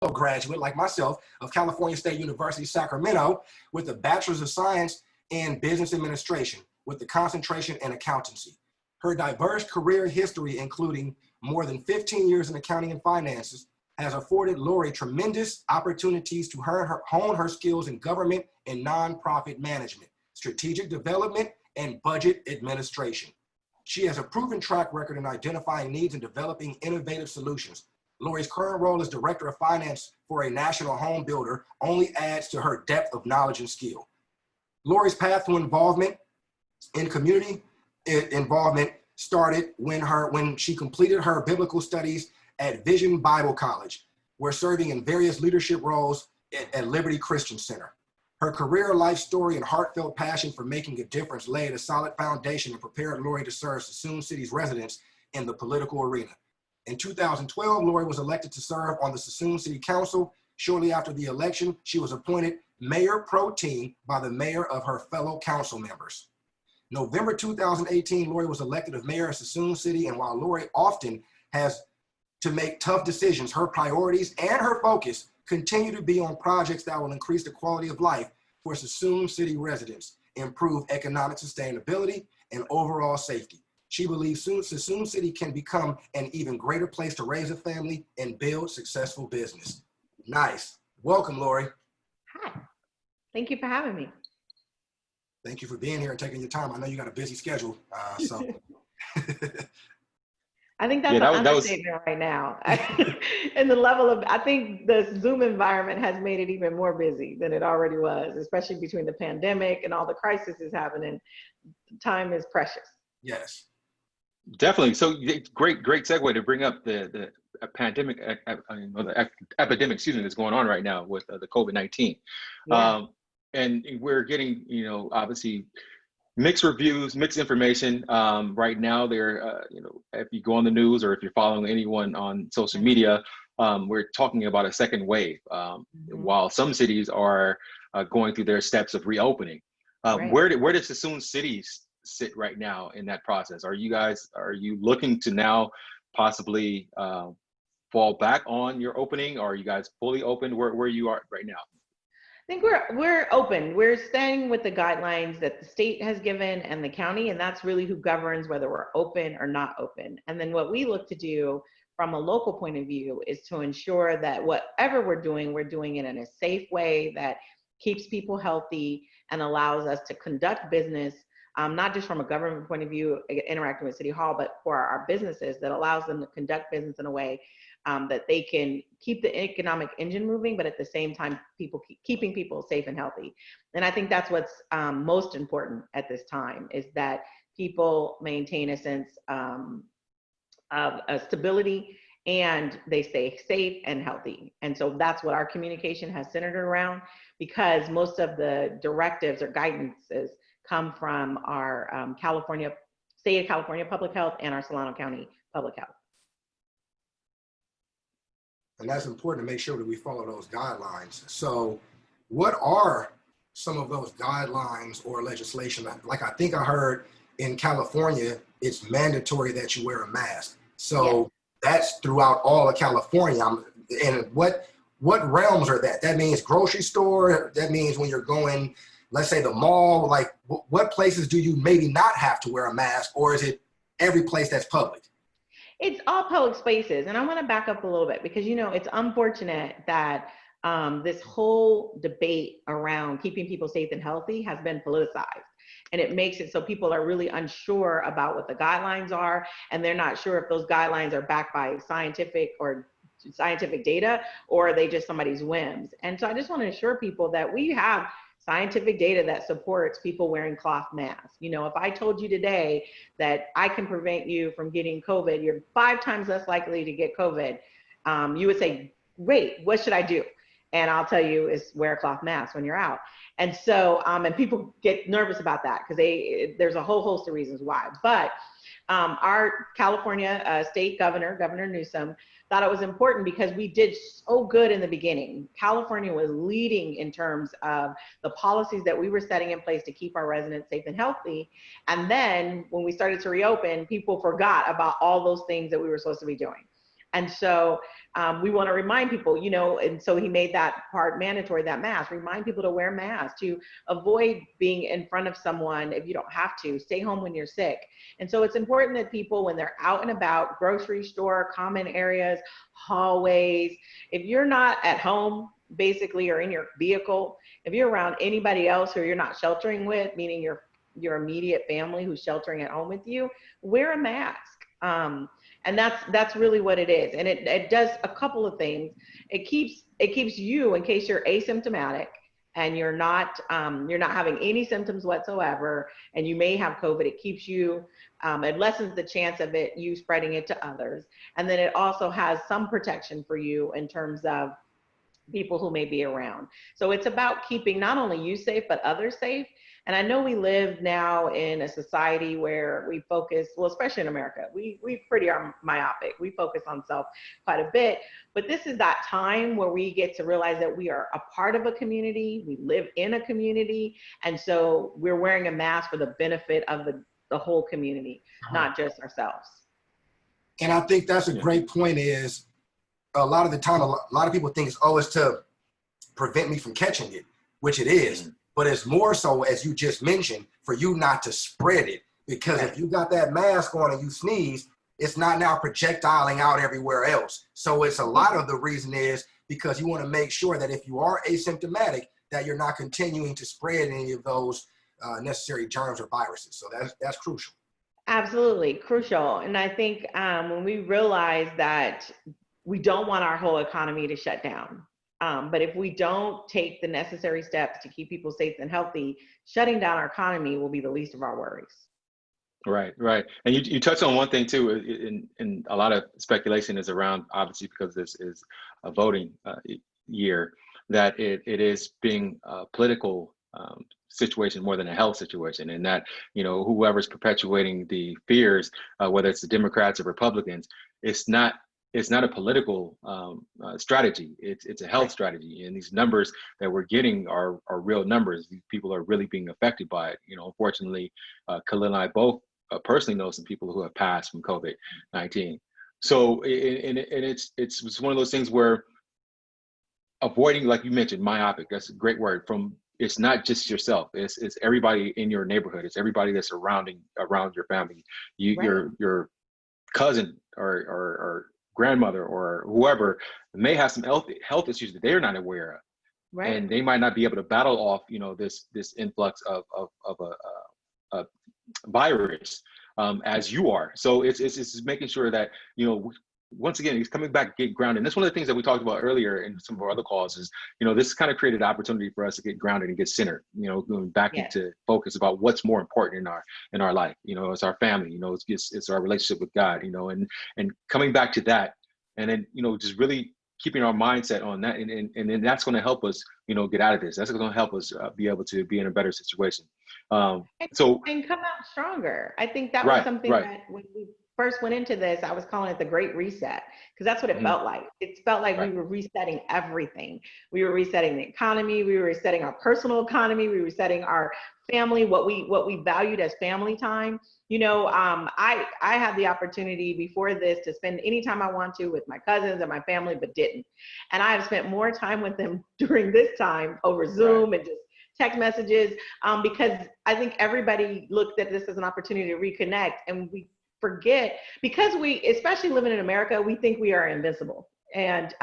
graduate, like myself, of California State University, Sacramento, with a Bachelor's of Science in Business Administration, with the concentration in accountancy. Her diverse career history, including more than 15 years in accounting and finances, has afforded Lori tremendous opportunities to hone her skills in government and nonprofit management, strategic development, and budget administration. She has a proven track record in identifying needs and developing innovative solutions. Lori's current role as Director of Finance for a national home builder only adds to her depth of knowledge and skill. Lori's path to involvement in community involvement started when she completed her biblical studies at Vision Bible College, where serving in various leadership roles at Liberty Christian Center. Her career, life story, and heartfelt passion for making a difference laid a solid foundation and prepared Lori to serve Suisun City's residents in the political arena. In 2012, Lori was elected to serve on the Suisun City Council. Shortly after the election, she was appointed Mayor Pro Tem by the mayor of her fellow council members. November 2018, Lori was elected as mayor of Suisun City, and while Lori often has to make tough decisions, her priorities and her focus continue to be on projects that will increase the quality of life for Suisun City residents, improve economic sustainability, and overall safety. She believes Suisun City can become an even greater place to raise a family and build successful business. Nice. Welcome, Lori. Hi. Thank you for having me. Thank you for being here and taking your time. I know you got a busy schedule, so. I think that's an understatement right now. And the level of, I think the Zoom environment has made it even more busy than it already was, especially between the pandemic and all the crises happening. Time is precious. Yes. Definitely. So great segue to bring up the pandemic, the epidemic, that's going on right now with the COVID-19. Yeah. And we're getting, obviously mixed reviews, mixed information. Right now, if you go on the news or if you're following anyone on social media, we're talking about a second wave, while some cities are going through their steps of reopening. Right. Where does Suisun City sit right now in that process? Are you looking to now possibly fall back on your opening? Or are you guys fully open where you are right now? I think we're open. We're staying with the guidelines that the state has given and the county, and that's really who governs whether we're open or not open. And then what we look to do from a local point of view is to ensure that whatever we're doing it in a safe way that keeps people healthy and allows us to conduct business, not just from a government point of view, interacting with City Hall, but for our businesses, that allows them to conduct business in a way that they can keep the economic engine moving, but at the same time, keeping people safe and healthy. And I think that's what's most important at this time, is that people maintain a sense of stability and they stay safe and healthy. And so that's what our communication has centered around, because most of the directives or guidances come from our State of California Public Health and our Solano County Public Health. And that's important to make sure that we follow those guidelines. So what are some of those guidelines or legislation? Like I think I heard in California, it's mandatory that you wear a mask. So that's throughout all of California. And what realms are that? That means grocery store? That means when you're going, let's say the mall, like what places do you maybe not have to wear a mask, or is it every place that's public? It's all public spaces. And I want to back up a little bit because, it's unfortunate that this whole debate around keeping people safe and healthy has been politicized. And it makes it so people are really unsure about what the guidelines are, and they're not sure if those guidelines are backed by scientific data, or are they just somebody's whims. And so I just want to assure people that we have scientific data that supports people wearing cloth masks. If I told you today that I can prevent you from getting COVID, you're 5 times less likely to get COVID, you would say, great, what should I do? And I'll tell you is wear a cloth mask when you're out. And so, and people get nervous about that because there's a whole host of reasons why. But our California state governor, Governor Newsom, thought it was important because we did so good in the beginning. California was leading in terms of the policies that we were setting in place to keep our residents safe and healthy. And then when we started to reopen, people forgot about all those things that we were supposed to be doing. And so we want to remind people, you know, and so he made that part mandatory, that mask, remind people to wear masks, to avoid being in front of someone if you don't have to, stay home when you're sick. And so it's important that people, when they're out and about, grocery store, common areas, hallways, if you're not at home, basically, or in your vehicle, if you're around anybody else who you're not sheltering with, meaning your immediate family who's sheltering at home with you, wear a mask. And that's really what it is. And it does a couple of things. It keeps you, in case you're asymptomatic and you're not having any symptoms whatsoever, and you may have COVID, it keeps you, it lessens the chance of you spreading it to others. And then it also has some protection for you in terms of people who may be around. So it's about keeping not only you safe, but others safe. And I know we live now in a society where we focus, well, especially in America, we pretty are myopic. We focus on self quite a bit, but this is that time where we get to realize that we are a part of a community, we live in a community, and so we're wearing a mask for the benefit of the whole community, not just ourselves. And I think that's a great point, is a lot of the time, a lot of people think it's to prevent me from catching it, which it is. But it's more so, as you just mentioned, for you not to spread it. Because if you got that mask on and you sneeze, it's not now projectiling out everywhere else. So it's a lot of the reason is because you want to make sure that if you are asymptomatic, that you're not continuing to spread any of those necessary germs or viruses. So that's crucial. Absolutely crucial. And I think when we realize that we don't want our whole economy to shut down, but if we don't take the necessary steps to keep people safe and healthy, shutting down our economy will be the least of our worries. Right. And you touched on one thing too, in a lot of speculation is around, obviously, because this is a voting year, that it is being a political situation more than a health situation, and that, you know, whoever's perpetuating the fears, whether it's the Democrats or Republicans, it's not a political strategy. It's a health strategy, and these numbers that we're getting are real numbers. These people are really being affected by it. You know, unfortunately, Khalil and I both personally know some people who have passed from COVID-19. So, and it's one of those things where avoiding, like you mentioned, myopic. That's a great word. It's not just yourself. It's everybody in your neighborhood. It's everybody that's around your family. Your cousin or grandmother or whoever may have some health issues that they're not aware of, right? And they might not be able to battle off, you know, this influx of a virus as you are. So it's making sure that, you know, once again, he's coming back, get grounded. And that's one of the things that we talked about earlier in some of our other calls is, you know, this kind of created an opportunity for us to get grounded and get centered, you know, going back into focus about what's more important in our life. You know, it's our family, you know, it's our relationship with God, you know, and coming back to that, and then, you know, just really keeping our mindset on that. And then that's going to help us, you know, get out of this. That's going to help us be able to be in a better situation. And come out stronger. I think that was something that when we first went into this, I was calling it the Great Reset, because that's what it felt like. It felt like we were resetting everything. We were resetting the economy. We were resetting our personal economy. We were resetting our family, what we valued as family time. You know, I had the opportunity before this to spend any time I want to with my cousins and my family, but didn't. And I have spent more time with them during this time over Zoom and just text messages, because I think everybody looked at this as an opportunity to reconnect, and we forget, because we, especially living in America, we think we are invincible. And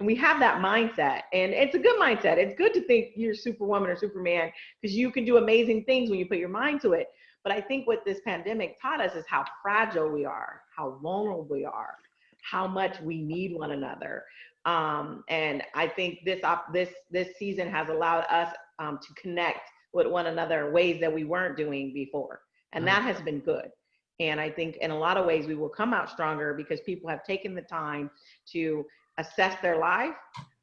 we have that mindset, and it's a good mindset. It's good to think you're Superwoman or Superman, because you can do amazing things when you put your mind to it. But I think what this pandemic taught us is how fragile we are, how vulnerable we are, how much we need one another. And I think this season has allowed us to connect with one another in ways that we weren't doing before. And that has been good. And I think in a lot of ways we will come out stronger because people have taken the time to assess their life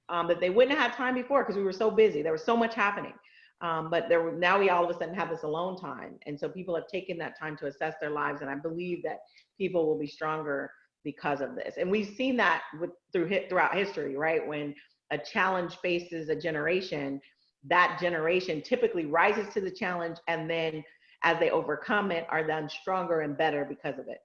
that they wouldn't have had time before because we were so busy. There was so much happening. But now we all of a sudden have this alone time. And so people have taken that time to assess their lives. And I believe that people will be stronger because of this. And we've seen that throughout history, right? When a challenge faces a generation, that generation typically rises to the challenge, and then as they overcome it, are then stronger and better because of it.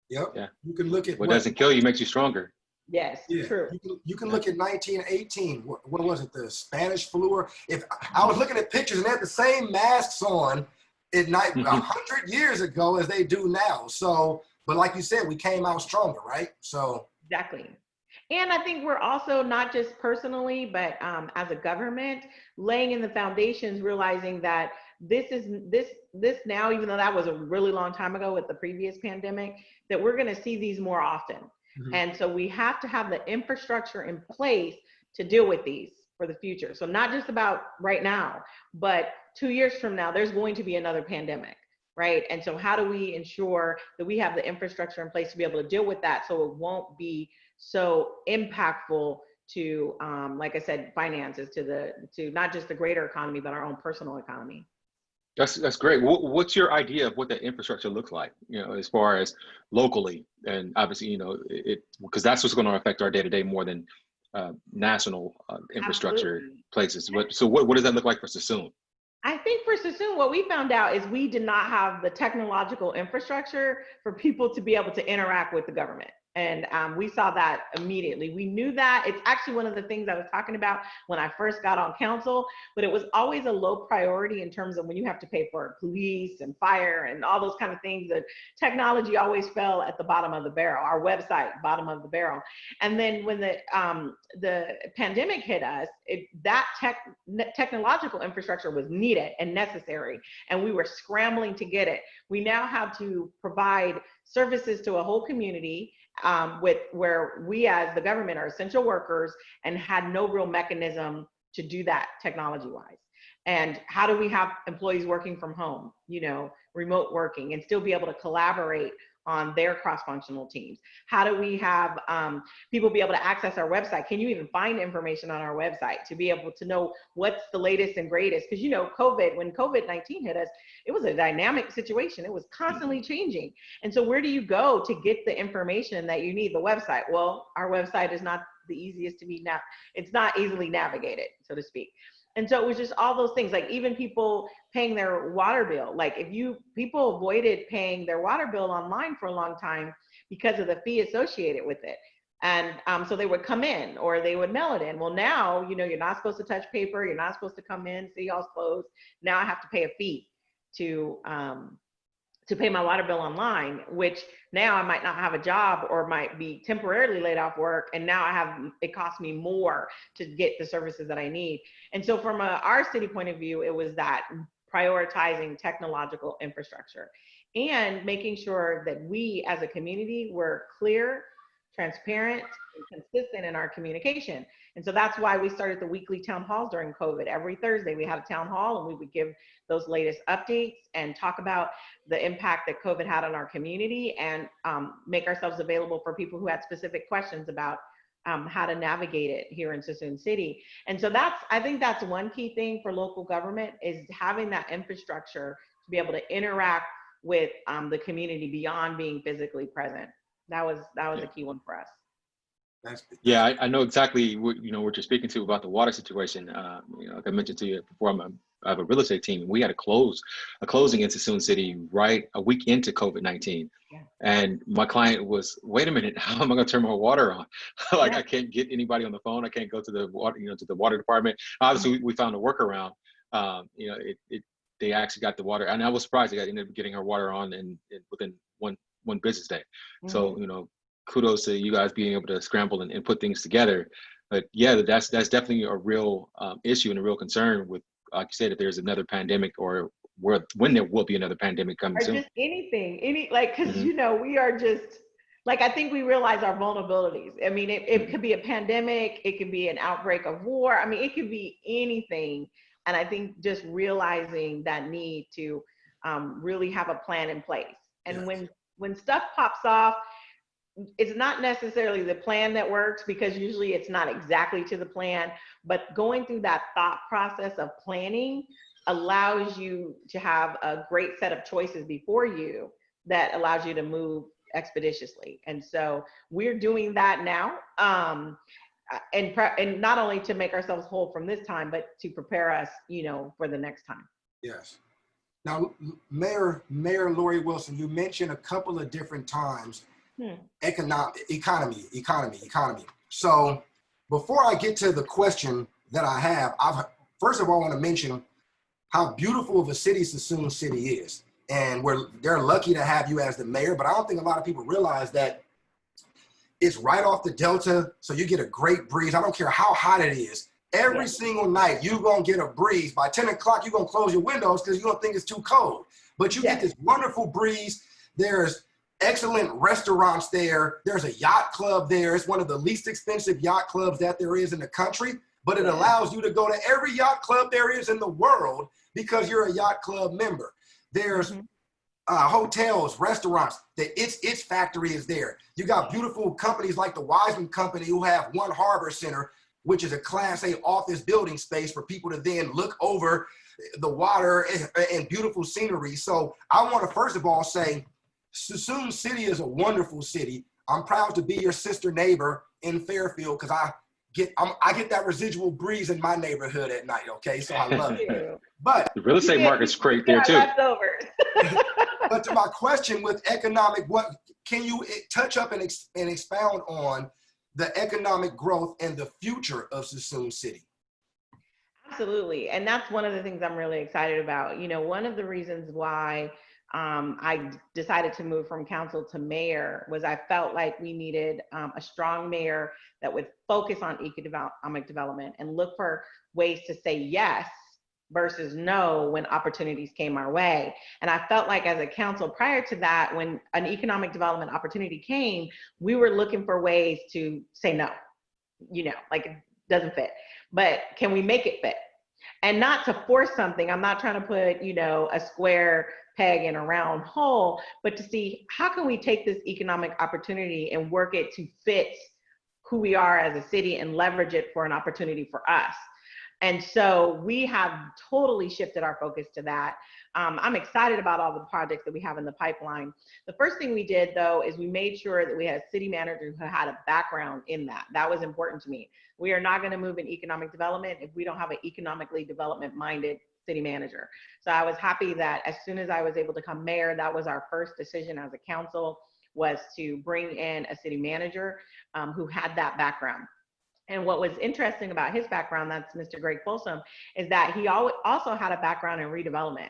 Yep. Yeah. You can look at What doesn't kill you makes you stronger. Yes, yeah, true. you can look at 1918. What was it? The Spanish flu? Or if I was looking at pictures and they had the same masks on at night 100 years ago as they do now. So, but like you said, we came out stronger, right? So Exactly. And I think we're also not just personally, but as a government, laying in the foundations, realizing that this now, even though that was a really long time ago with the previous pandemic, that we're going to see these more often. And so we have to have the infrastructure in place to deal with these for the future. So not just about right now, but 2 years from now, there's going to be another pandemic, right? And so how do we ensure that we have the infrastructure in place to be able to deal with that so it won't be so impactful to, like I said, finances, to not just the greater economy, but our own personal economy. That's great. What's your idea of what that infrastructure looks like? As far as locally, and obviously, it because that's what's going to affect our day to day more than national infrastructure Absolutely. places. So what does that look like for Suisun? I think for Suisun, what we found out is we did not have the technological infrastructure for people to be able to interact with the government. And we saw that immediately. We knew that. It's actually one of the things I was talking about when I first got on council, but it was always a low priority in terms of when you have to pay for police and fire and all those kind of things. That technology always fell at the bottom of the barrel, our website, bottom of the barrel. And then when the pandemic hit us, that technological infrastructure was needed and necessary, and we were scrambling to get it. We now have to provide services to a whole community where we as the government are essential workers and had no real mechanism to do that technology-wise. And how do we have employees working from home, remote working, and still be able to collaborate on their cross-functional teams? How do we have people be able to access our website? Can you even find information on our website to be able to know what's the latest and greatest? Because when COVID-19 hit us, it was a dynamic situation. It was constantly changing. And so where do you go to get the information that you need? The website. Well, our website is not the easiest to be it's not easily navigated, so to speak. And so it was just all those things, like even people paying their water bill. Like people avoided paying their water bill online for a long time because of the fee associated with it. And so they would come in or they would mail it in. Well, now, you're not supposed to touch paper. You're not supposed to come in, City Hall's closed. Now I have to pay a fee to pay my water bill online, which now I might not have a job or might be temporarily laid off work. And now it costs me more to get the services that I need. And so from our city point of view, it was that prioritizing technological infrastructure and making sure that we as a community were clear, transparent, and consistent in our communication. And so that's why we started the weekly town halls during COVID. Every Thursday we had a town hall and we would give those latest updates and talk about the impact that COVID had on our community and make ourselves available for people who had specific questions about how to navigate it here in Suisun City. And so I think that's one key thing for local government, is having that infrastructure to be able to interact with the community beyond being physically present. That was a key one for us. Yeah, I know exactly what you're speaking to about the water situation. Like I mentioned to you before, I have a real estate team. We had a closing in Suisun City right a week into COVID-19. Yeah. And my client was, wait a minute, how am I going to turn my water on? Like, Yeah. I can't get anybody on the phone. I can't go to the water, to the water department. Obviously, we found a workuaround. They actually got the water, and I was surprised they ended up getting her water on within one business day. Mm-hmm. So, kudos to you guys being able to scramble and put things together. But yeah, that's definitely a real issue and a real concern with, like you said, if there's another pandemic or when there will be another pandemic coming soon. Or just anything, because Mm-hmm. we are just, like, I think we realize our vulnerabilities. I mean, it could be a pandemic, it could be an outbreak of war. I mean, it could be anything. And I think just realizing that need to really have a plan in place. And when stuff pops off, it's not necessarily the plan that works, because usually it's not exactly to the plan, but going through that thought process of planning allows you to have a great set of choices before you that allows you to move expeditiously. And so we're doing that now. And not only to make ourselves whole from this time, but to prepare us, for the next time. Yes. Now, Mayor Lori Wilson, you mentioned a couple of different times Economy. So before I get to the question that I have, first of all, I want to mention how beautiful of a city Suisun City is. And they're lucky to have you as the mayor, but I don't think a lot of people realize that it's right off the Delta, so you get a great breeze. I don't care how hot it is. Every single night, you're going to get a breeze. By 10 o'clock, you're going to close your windows because you're going to think it's too cold. But you get this wonderful breeze. There's excellent restaurants there. There's a yacht club there. It's one of the least expensive yacht clubs that there is in the country, but it allows you to go to every yacht club there is in the world because you're a yacht club member. There's hotels, restaurants. The It's factory is there. You got beautiful companies like the Wiseman Company who have One Harbor Center, which is a Class A office building space for people to then look over the water and beautiful scenery. So I want to first of all say, Suisun City is a wonderful city. I'm proud to be your sister neighbor in Fairfield because I get that residual breeze in my neighborhood at night. Okay, so I love it. But the real estate market's great there too. Leftovers. But to my question with economic, what can you touch up and expound on the economic growth and the future of Suisun City? Absolutely. And that's one of the things I'm really excited about. You know, one of the reasons why I decided to move from council to mayor was I felt like we needed a strong mayor that would focus on economic development and look for ways to say yes versus no when opportunities came our way. And I felt like as a council prior to that, when an economic development opportunity came, we were looking for ways to say no, you know, like it doesn't fit, but can we make it fit? And not to force something. I'm not trying to put, you know, a square peg in a round hole, but to see how can we take this economic opportunity and work it to fit who we are as a city and leverage it for an opportunity for us. And so we have totally shifted our focus to that. I'm excited about all the projects that we have in the pipeline. The first thing we did though, is we made sure that we had a city manager who had a background in that. That was important to me. We are not gonna move in economic development if we don't have an economically development minded city manager. So I was happy that as soon as I was able to become mayor, that was our first decision as a council, was to bring in a city manager who had that background. And what was interesting about his background, that's Mr. Greg Folsom, is that he also had a background in redevelopment.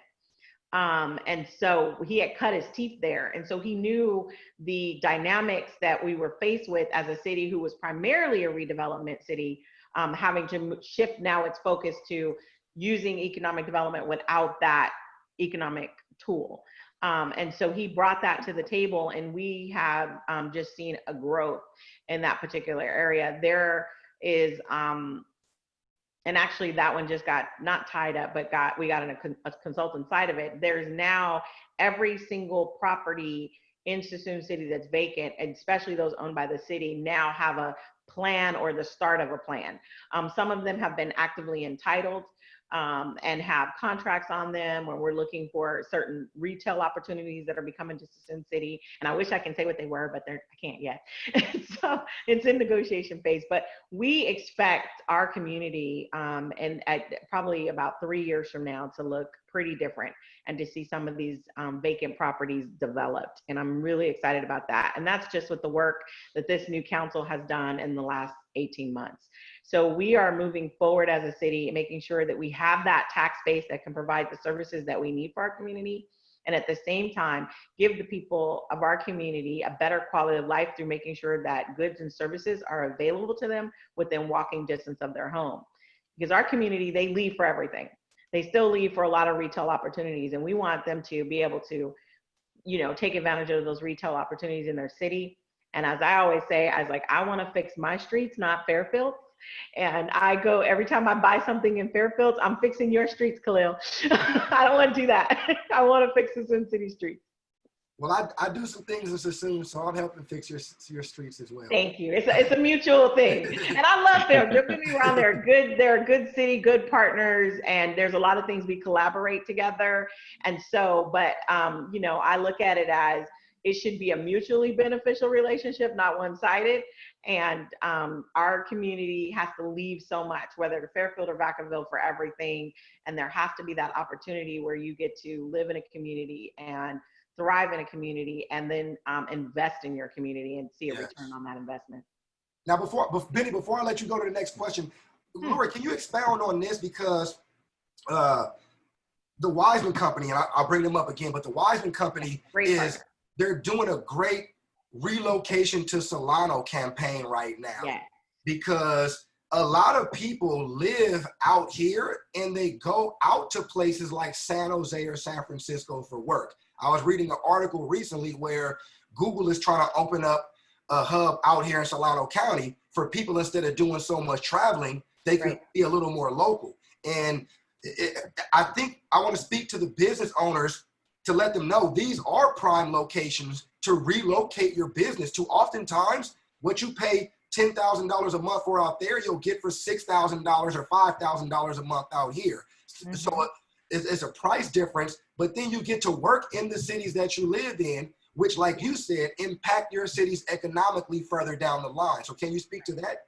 And so he had cut his teeth there. And so he knew the dynamics that we were faced with as a city who was primarily a redevelopment city, having to shift now its focus to using economic development without that economic tool. And so he brought that to the table, and we have just seen a growth in that particular area. There is, and actually that one just got not tied up, but we got a consultant side of it. There's now every single property in Suisun City that's vacant, and especially those owned by the city, now have a plan or the start of a plan. Some of them have been actively entitled and have contracts on them, where we're looking for certain retail opportunities that are becoming to Suisun City. And I wish I can say what they were, but I can't yet. So it's in negotiation phase. But we expect our community, and at probably about 3 years from now, to look pretty different and to see some of these vacant properties developed. And I'm really excited about that. And that's just with the work that this new council has done in the last 18 months. So we are moving forward as a city, making sure that we have that tax base that can provide the services that we need for our community. And at the same time, give the people of our community a better quality of life through making sure that goods and services are available to them within walking distance of their home. Because our community, they leave for everything. They still leave for a lot of retail opportunities, and we want them to be able to, you know, take advantage of those retail opportunities in their city. And as I always say, I want to fix my streets, not Fairfield. And I go, every time I buy something in Fairfield, I'm fixing your streets, Khalil. I don't want to do that. I want to fix Suisun City streets. Well, I do some things in Suisun, so I'm helping fix your streets as well. Thank you. It's a mutual thing. And I love them. Don't get me wrong, they're good. They're a good city, good partners, and there's a lot of things we collaborate together. And so, but you know, I look at it as it should be a mutually beneficial relationship, not one-sided. And our community has to leave so much, whether to Fairfield or Vacaville, for everything. And there has to be that opportunity where you get to live in a community and thrive in a community and then invest in your community and see a Yes. return on that investment. Now, Benny, before I let you go to the next question, Lori, can you expound on this? Because the Wiseman Company, and I'll bring them up again, but the Wiseman Company they're doing a great relocation to Solano campaign right now. Yeah. Because a lot of people live out here and they go out to places like San Jose or San Francisco for work. I was reading an article recently where Google is trying to open up a hub out here in Solano County for people, instead of doing so much traveling, they can be a little more local. And I think I want to speak to the business owners to let them know these are prime locations to relocate your business to. Oftentimes, what you pay $10,000 a month for out there, you'll get for $6,000 or $5,000 a month out here. Mm-hmm. So it's a price difference, but then you get to work in the cities that you live in, which, like you said, impact your cities economically further down the line. So can you speak to that?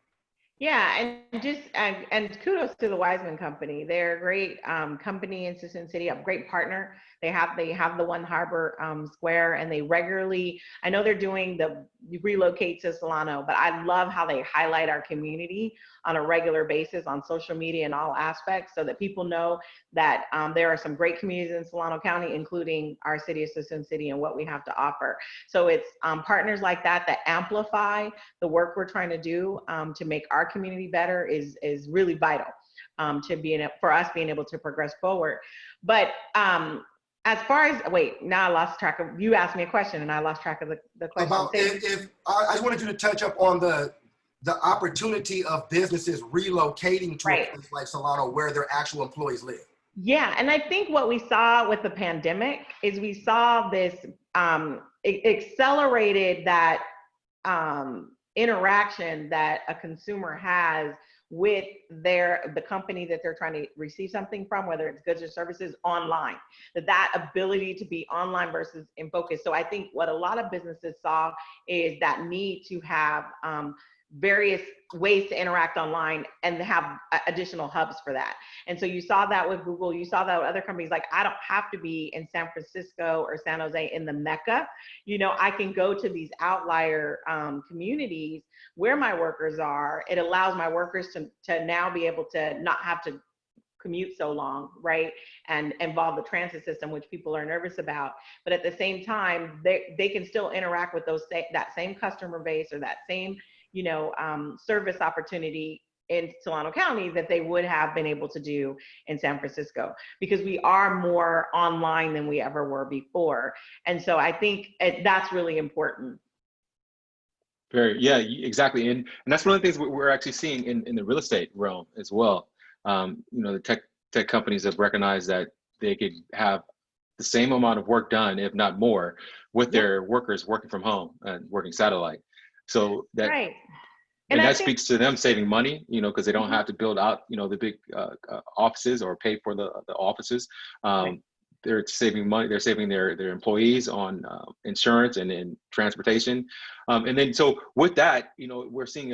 Yeah, and kudos to the Wiseman Company. They're a great company in Suisun City, a great partner. They have the One Harbor Square, and they regularly, I know they're doing the relocate to Solano, but I love how they highlight our community on a regular basis on social media and all aspects, so that people know that there are some great communities in Solano County, including our city of Suisun City and what we have to offer. So it's partners like that that amplify the work we're trying to do to make our community better is really vital for us being able to progress forward. But as far as, now I lost track of, you asked me a question and I lost track of the question. About if I just wanted you to touch up on the opportunity of businesses relocating to a place like Solano where their actual employees live. Yeah, and I think what we saw with the pandemic is we saw this, it accelerated that interaction that a consumer has with the company that they're trying to receive something from, whether it's goods or services, online. That ability to be online versus in focus. So I think what a lot of businesses saw is that need to have various ways to interact online and have additional hubs for that. And so you saw that with Google, you saw that with other companies. Like, I don't have to be in San Francisco or San Jose in the Mecca. I can go to these outlier communities where my workers are. It allows my workers to now be able to not have to commute so long, right? And involve the transit system, which people are nervous about. But at the same time, they can still interact with that same customer base or that same service opportunity in Solano County that they would have been able to do in San Francisco, because we are more online than we ever were before. And so I think that's really important. Yeah, exactly. And that's one of the things we're actually seeing in the real estate realm as well. The tech companies have recognized that they could have the same amount of work done, if not more, with their workers working from home and working satellite. So that, and that speaks to them saving money, because they don't have to build out, the big offices or pay for the offices. They're saving money. They're saving their employees on insurance and transportation. And then, so with that, we're seeing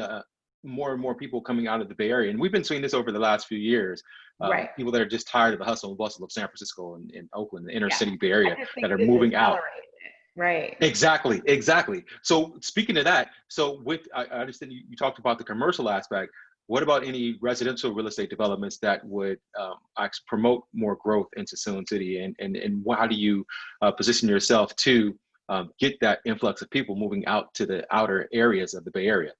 more and more people coming out of the Bay Area. And we've been seeing this over the last few years. People that are just tired of the hustle and bustle of San Francisco and Oakland, the inner city Bay Area, that are moving out. Right. Exactly. So speaking of that, I understand you talked about the commercial aspect. What about any residential real estate developments that would promote more growth into Suisun City? And how do you position yourself to get that influx of people moving out to the outer areas of the Bay Area?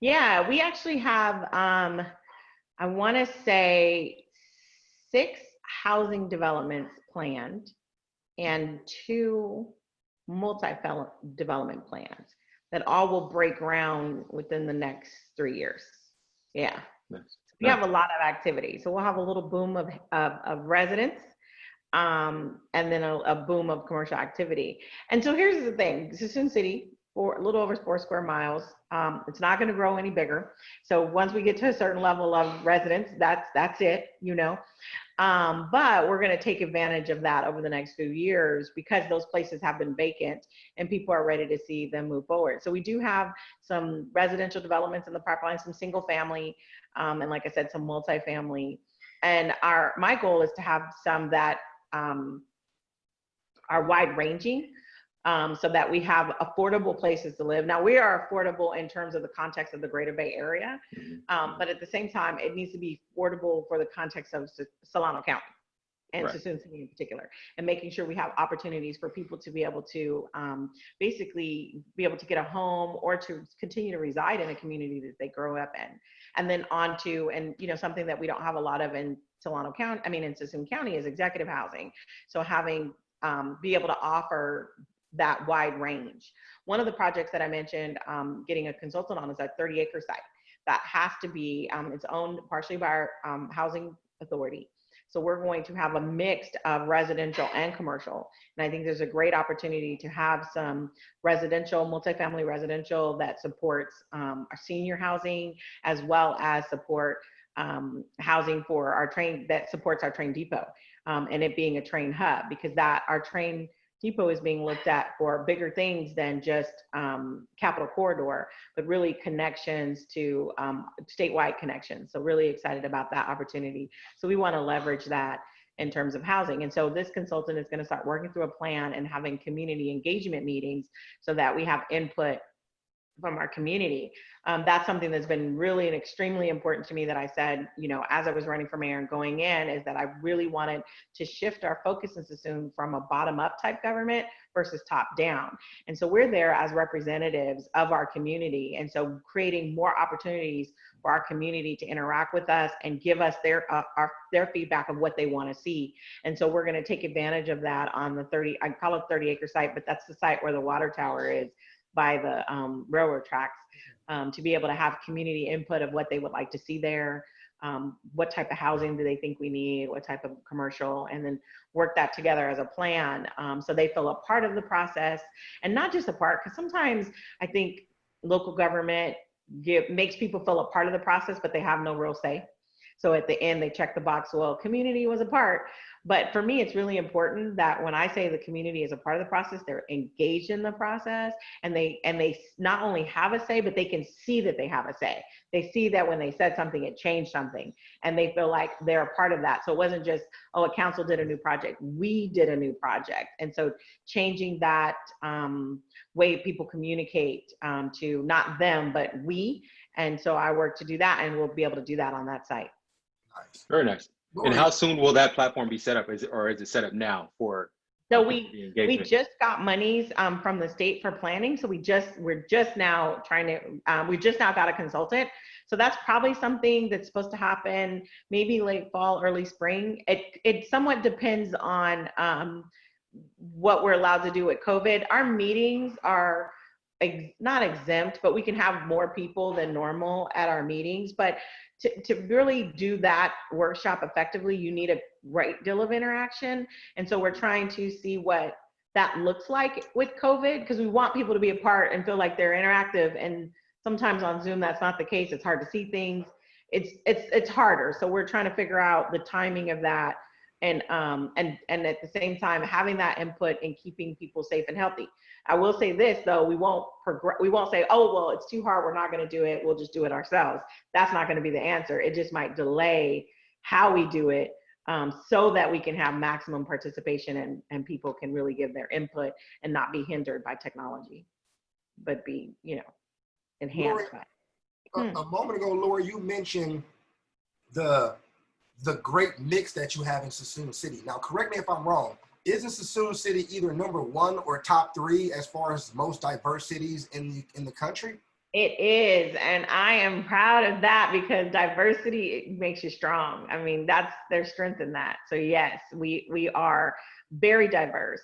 Yeah, we actually have, I want to say 6 housing developments planned and 2 multi-development plans that all will break ground within the next 3 years. Yeah. Nice. We have a lot of activity. So we'll have a little boom of residents and then a boom of commercial activity. And so here's the thing, Suisun City, a little over 4 square miles. It's not going to grow any bigger. So once we get to a certain level of residents, that's it, but we're going to take advantage of that over the next few years because those places have been vacant and people are ready to see them move forward. So we do have some residential developments in the pipeline, some single family, and like I said, some multifamily. And my goal is to have some that are wide ranging. so that we have affordable places to live. Now, we are affordable in terms of the context of the Greater Bay Area, but at the same time, it needs to be affordable for the context of Solano County and Right. Suisun City in particular, and making sure we have opportunities for people to be able to basically be able to get a home or to continue to reside in a community that they grow up in. And then on to, and you know, something that we don't have a lot of in Solano County, I mean, in Suisun County, is executive housing. So having, be able to offer that wide range. One of the projects that I mentioned getting a consultant on is a 30-acre site that has to be, it's owned partially by our housing authority. So we're going to have a mix of residential and commercial. And I think there's a great opportunity to have some residential, multifamily residential that supports our senior housing, as well as support housing for our train, that supports our train depot, and it being a train hub, because that our train depot is being looked at for bigger things than just Capital Corridor, but really connections to statewide connections. So really excited about that opportunity. So we want to leverage that in terms of housing. And so this consultant is going to start working through a plan and having community engagement meetings so that we have input from our community. That's something that's been really and extremely important to me, that I said, you know, as I was running for mayor and going in, is that I really wanted to shift our focus in Suisun from a bottom-up type government versus top-down. And so we're there as representatives of our community. And so creating more opportunities for our community to interact with us and give us their feedback of what they want to see. And so we're going to take advantage of that on the I call it 30-acre site, but that's the site where the water tower is, by the railroad tracks, to be able to have community input of what they would like to see there, what type of housing do they think we need, what type of commercial, and then work that together as a plan, so they feel a part of the process, and not just a part, because sometimes I think local government makes people feel a part of the process, but they have no real say. So at the end, they check the box, well, community was a part. But for me, it's really important that when I say the community is a part of the process, they're engaged in the process, and they not only have a say, but they can see that they have a say. They see that when they said something, it changed something, and they feel like they're a part of that. So it wasn't just, oh, a council did a new project. We did a new project. And so changing that way people communicate to not them, but we. And so I work to do that, and we'll be able to do that on that site. Nice. Very nice. And how soon will that platform be set up? Is it set up now for? So we just got monies from the state for planning. So we're just now trying to, we just now got a consultant. So that's probably something that's supposed to happen maybe late fall, early spring. It somewhat depends on what we're allowed to do with COVID. Our meetings are not exempt, but we can have more people than normal at our meetings. But to really do that workshop effectively, you need a great deal of interaction. And so we're trying to see what that looks like with COVID, because we want people to be a part and feel like they're interactive. And sometimes on Zoom, that's not the case. It's hard to see things. It's harder. So we're trying to figure out the timing of that. And at the same time, having that input and keeping people safe and healthy. I will say this though, we won't say, oh, well, it's too hard, we're not going to do it, we'll just do it ourselves. That's not going to be the answer. It just might delay how we do it, so that we can have maximum participation and people can really give their input and not be hindered by technology, but be, you know, enhanced by it. A moment ago, Laura, you mentioned the great mix that you have in Suisun City. Now, correct me if I'm wrong. Isn't Suisun City either #1 or top 3 as far as most diverse cities in the country? It is, and I am proud of that, because diversity makes you strong. I mean, that's there's strength in that. So yes, we are very diverse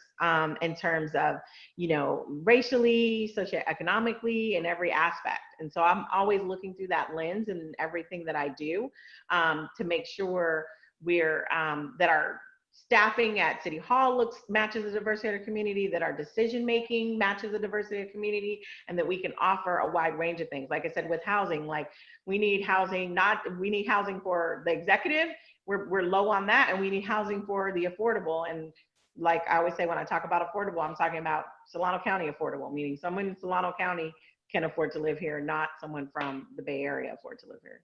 in terms of, you know, racially, socioeconomically, in every aspect. And so I'm always looking through that lens in everything that I do, to make sure we're that our staffing at City Hall matches the diversity of the community, that our decision making matches the diversity of the community, and that we can offer a wide range of things. Like I said, with housing, like we need housing for the executive. We're low on that, and we need housing for the affordable. And like I always say, when I talk about affordable, I'm talking about Solano County affordable, meaning someone in Solano County can afford to live here, not someone from the Bay Area afford to live here.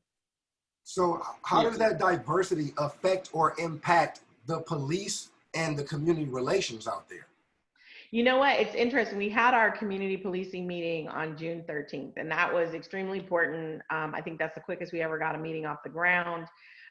So how does that diversity affect or impact the police and the community relations out there? You know what? It's interesting. We had our community policing meeting on June 13th, and that was extremely important. I think that's the quickest we ever got a meeting off the ground.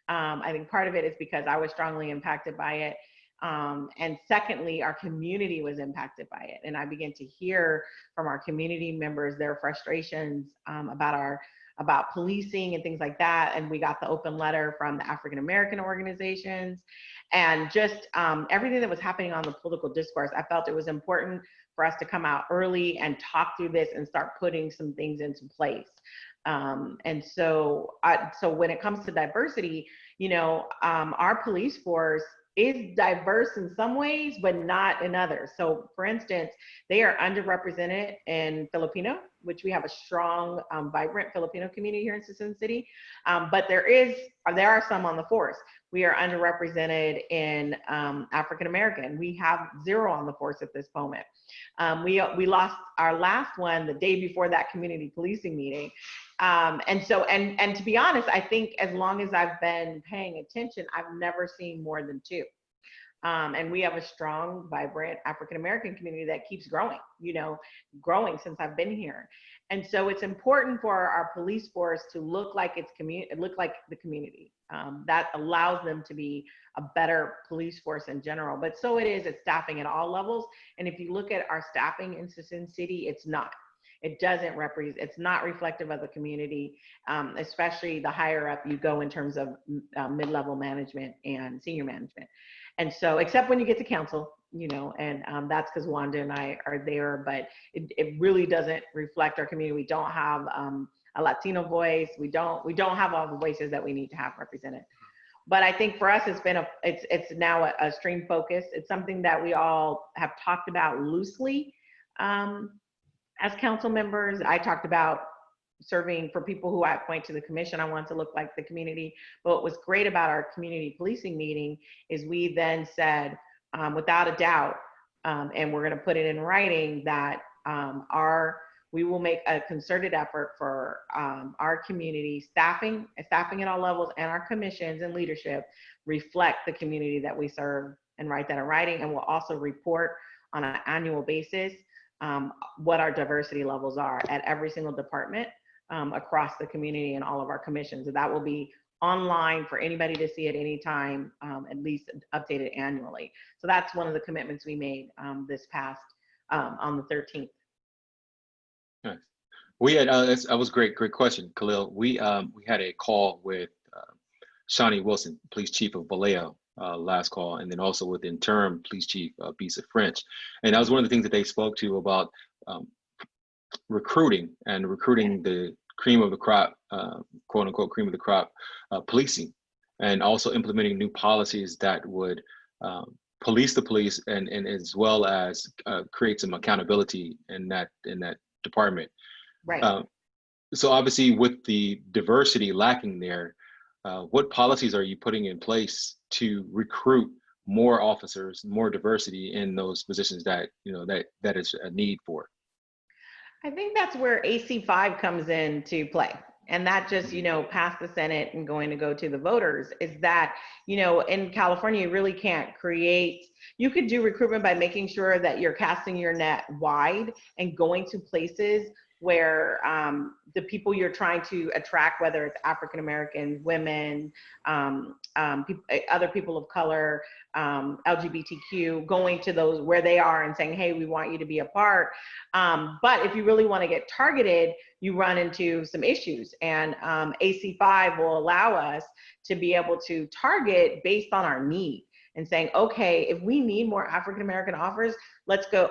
I think part of it is because I was strongly impacted by it. And secondly, our community was impacted by it. And I began to hear from our community members their frustrations about policing and things like that. And we got the open letter from the African American organizations and just everything that was happening on the political discourse. I felt it was important for us to come out early and talk through this and start putting some things into place. And so when it comes to diversity, our police force is diverse in some ways, but not in others. So for instance, they are underrepresented in Filipino, which we have a strong, vibrant Filipino community here in Suisun City. But there are some on the force. We are underrepresented in African American. We have 0 on the force at this moment. We lost our last one the day before that community policing meeting. And to be honest, I think as long as I've been paying attention, I've never seen more than 2. And we have a strong, vibrant African-American community that keeps growing, growing since I've been here. And so it's important for our police force to look like the community. That allows them to be a better police force in general. But so it is at staffing at all levels. And if you look at our staffing in Suisun City, it's not. It's not reflective of the community, especially the higher up you go in terms of mid-level management and senior management. And so, except when you get to council, and that's because Wanda and I are there, but it really doesn't reflect our community. We don't have a Latino voice. We don't have all the voices that we need to have represented. But I think for us, it's now a stream focus. It's something that we all have talked about loosely. As council members, I talked about serving for people who I appoint to the commission. I want to look like the community. But what was great about our community policing meeting is we then said, without a doubt, and we're going to put it in writing, that we will make a concerted effort for our community staffing at all levels, and our commissions and leadership reflect the community that we serve, and write that in writing. And we'll also report on an annual basis what our diversity levels are at every single department across the community and all of our commissions. And that will be online for anybody to see at any time, at least updated annually. So that's one of the commitments we made this past on the 13th. Nice. We had that was great question, Khalil. We had a call with Shawnee Wilson, police chief of Vallejo, last call, and then also with interim police chief Bisa French, and that was one of the things that they spoke to about recruiting the cream of the crop, quote unquote cream of the crop, policing, and also implementing new policies that would police the police and as well as create some accountability in that department. Right. So obviously with the diversity lacking there, what policies are you putting in place to recruit more officers, more diversity in those positions that that is a need for? I think that's where AC5 comes into play. And that just, past the Senate and going to go to the voters, is that, in California, you really can't you could do recruitment by making sure that you're casting your net wide and going to places where the people you're trying to attract, whether it's African Americans, women, other people of color, LGBTQ, going to those where they are and saying, hey, we want you to be a part. But if you really want to get targeted, you run into some issues. And AC5 will allow us to be able to target based on our need and saying, okay, if we need more African American officers, let's go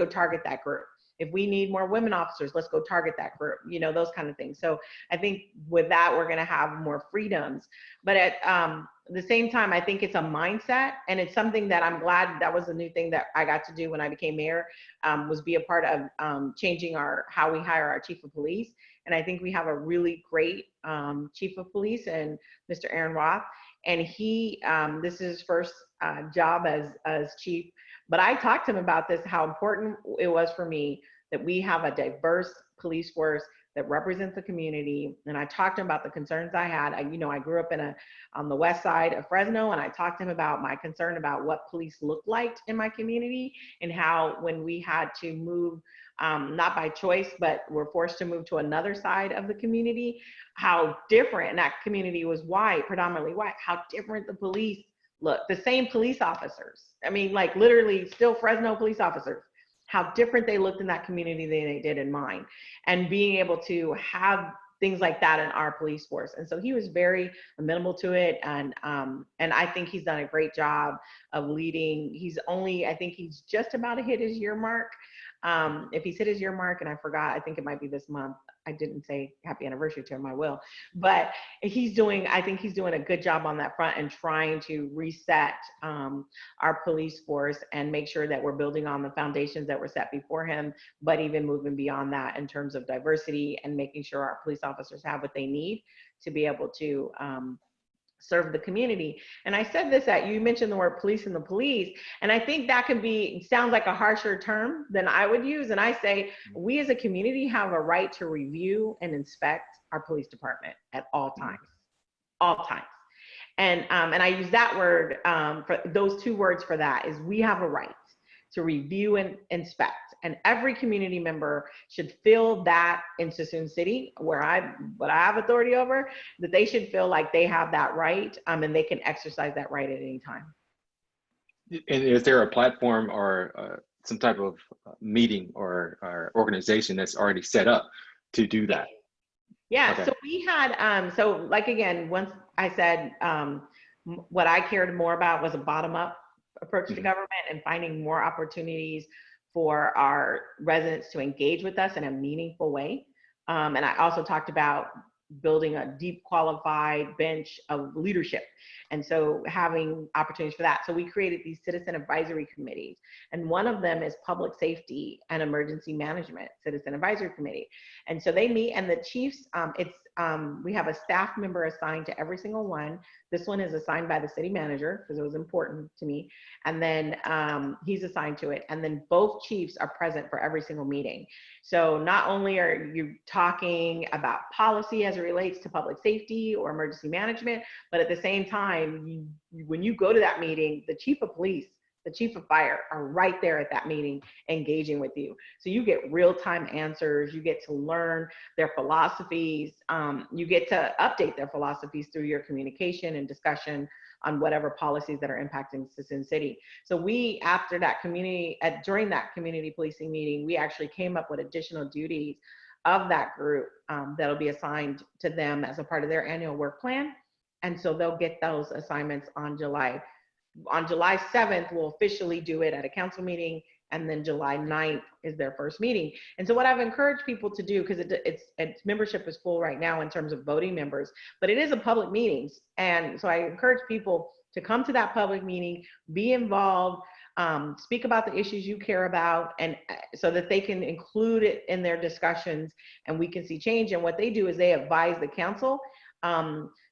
target that group. If we need more women officers, let's go target that group, those kind of things. So I think with that, we're going to have more freedoms. But at the same time, I think it's a mindset, and it's something that I'm glad that was a new thing that I got to do when I became mayor, was be a part of changing how we hire our chief of police. And I think we have a really great chief of police, and Mr. Aaron Roth, and this is his first job as chief. But I talked to him about this, how important it was for me that we have a diverse police force that represents the community. And I talked to him about the concerns I had. I grew up on the west side of Fresno, and I talked to him about my concern about what police looked like in my community, and how when we had to move, not by choice, but were forced to move to another side of the community, how different, and that community was white, predominantly white, how different the police look. The same police officers, I mean, like literally still Fresno police officers, how different they looked in that community than they did in mine, and being able to have things like that in our police force. And so he was very amenable to it. And I think he's done a great job of leading. I think he's just about to hit his year mark. If he's hit his year mark, and I forgot, I think it might be this month. I didn't say happy anniversary to him, I will. But I think he's doing a good job on that front and trying to reset our police force and make sure that we're building on the foundations that were set before him, but even moving beyond that in terms of diversity and making sure our police officers have what they need to be able to serve the community. And I said this, that you mentioned the word police and the police, and I think that sounds like a harsher term than I would use. And I say, we as a community have a right to review and inspect our police department at all times. And I use that word, for those two words for that, is we have a right to review and inspect. And every community member should feel that in Suisun City, what I have authority over, that they should feel like they have that right, and they can exercise that right at any time. And is there a platform or some type of meeting or organization that's already set up to do that? Yeah, Okay. so we had, so like, again, once I said, what I cared more about was a bottom-up approach to government and finding more opportunities for our residents to engage with us in a meaningful way. And I also talked about building a deep qualified bench of leadership. And so having opportunities for that. So we created these citizen advisory committees. And one of them is public safety and emergency management citizen advisory committee. And so they meet, and the chiefs, we have a staff member assigned to every single one. This one is assigned by the city manager because it was important to me. And then he's assigned to it. And then both chiefs are present for every single meeting. So not only are you talking about policy as it relates to public safety or emergency management, but at the same time, when you go to that meeting, the chief of police, the chief of fire are right there at that meeting engaging with you. So you get real-time answers, you get to learn their philosophies, you get to update their philosophies through your communication and discussion on whatever policies that are impacting Suisun City. So we, after that during that community policing meeting, we actually came up with additional duties of that group that'll be assigned to them as a part of their annual work plan. And so they'll get those assignments on July 7th, we'll officially do it at a council meeting, and then July 9th is their first meeting. And so what I've encouraged people to do, because its membership is full right now in terms of voting members, but it is a public meeting. And so I encourage people to come to that public meeting, be involved, speak about the issues you care about, and so that they can include it in their discussions and we can see change. And what they do is they advise the council.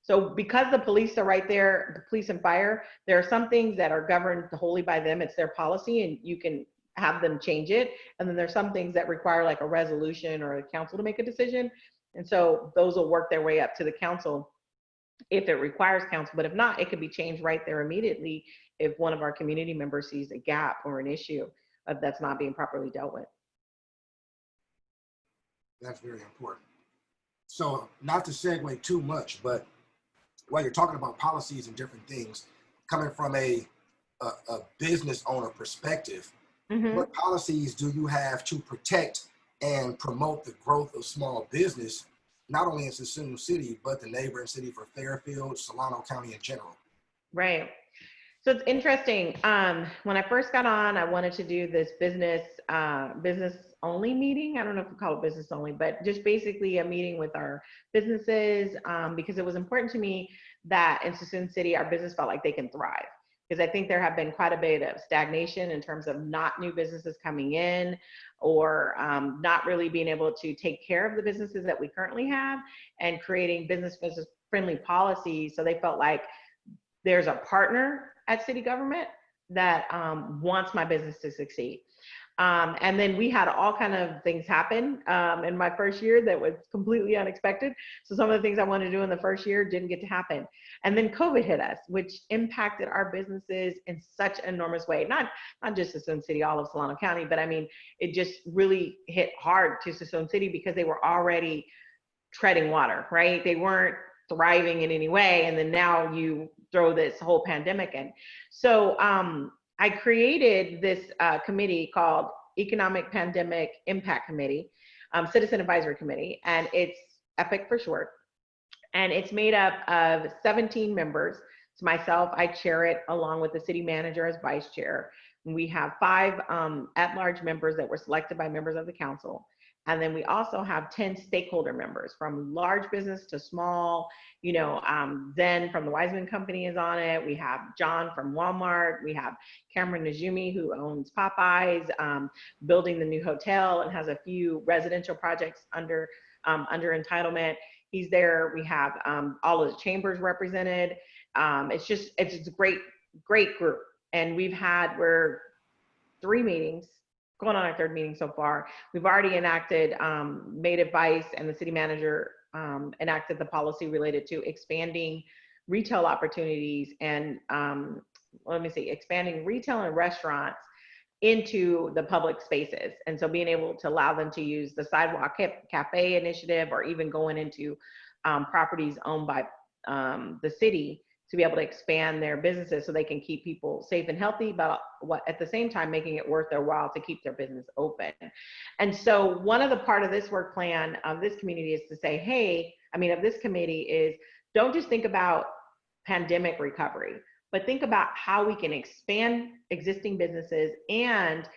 So because the police are right there, the police and fire, there are some things that are governed wholly by them. It's their policy and you can have them change it. And then there's some things that require like a resolution or a council to make a decision. And so those will work their way up to the council if it requires council, but if not, it could be changed right there immediately if one of our community members sees a gap or an issue that's not being properly dealt with. That's very important. So not to segue too much, but while you're talking about policies and different things, coming from a business owner perspective, what policies do you have to protect and promote the growth of small business, not only in Suisun City, but the neighboring city for Fairfield, Solano County in general? Right. So it's interesting. When I first got on, I wanted to do this business only meeting. I don't know if we call it business only, but just basically a meeting with our businesses, because it was important to me that in Suisun City, our business felt like they can thrive. Because I think there have been quite a bit of stagnation in terms of not new businesses coming in, or not really being able to take care of the businesses that we currently have, and creating business friendly policies. So they felt like there's a partner at city government that wants my business to succeed. And then we had all kind of things happen in my first year that was completely unexpected. So some of the things I wanted to do in the first year didn't get to happen. And then COVID hit us, which impacted our businesses in such an enormous way. Not just Suisun City, all of Solano County, but I mean, it just really hit hard to Suisun City because they were already treading water, right? They weren't thriving in any way. And then now you throw this whole pandemic in. So I created this committee called Economic Pandemic Impact Committee, Citizen Advisory Committee, and it's EPIC for short. And it's made up of 17 members. It's myself, I chair it along with the city manager as vice chair. We have 5 at-large members that were selected by members of the council. And then we also have 10 stakeholder members from large business to small, you know, Zen from the Wiseman Company is on it. We have John from Walmart. We have Cameron Najumi, who owns Popeyes, building the new hotel and has a few residential projects under entitlement. He's there. We have all of the chambers represented. It's a great group. And we're 3 meetings, going on our 3rd meeting so far. We've already enacted, made advice, and the city manager enacted the policy related to expanding retail opportunities and expanding retail and restaurants into the public spaces. And so being able to allow them to use the sidewalk cafe initiative, or even going into properties owned by the city to be able to expand their businesses so they can keep people safe and healthy, but at the same time making it worth their while to keep their business open. And so one of the part of this work plan of this community is to say, of this committee is, don't just think about pandemic recovery, but think about how we can expand existing businesses and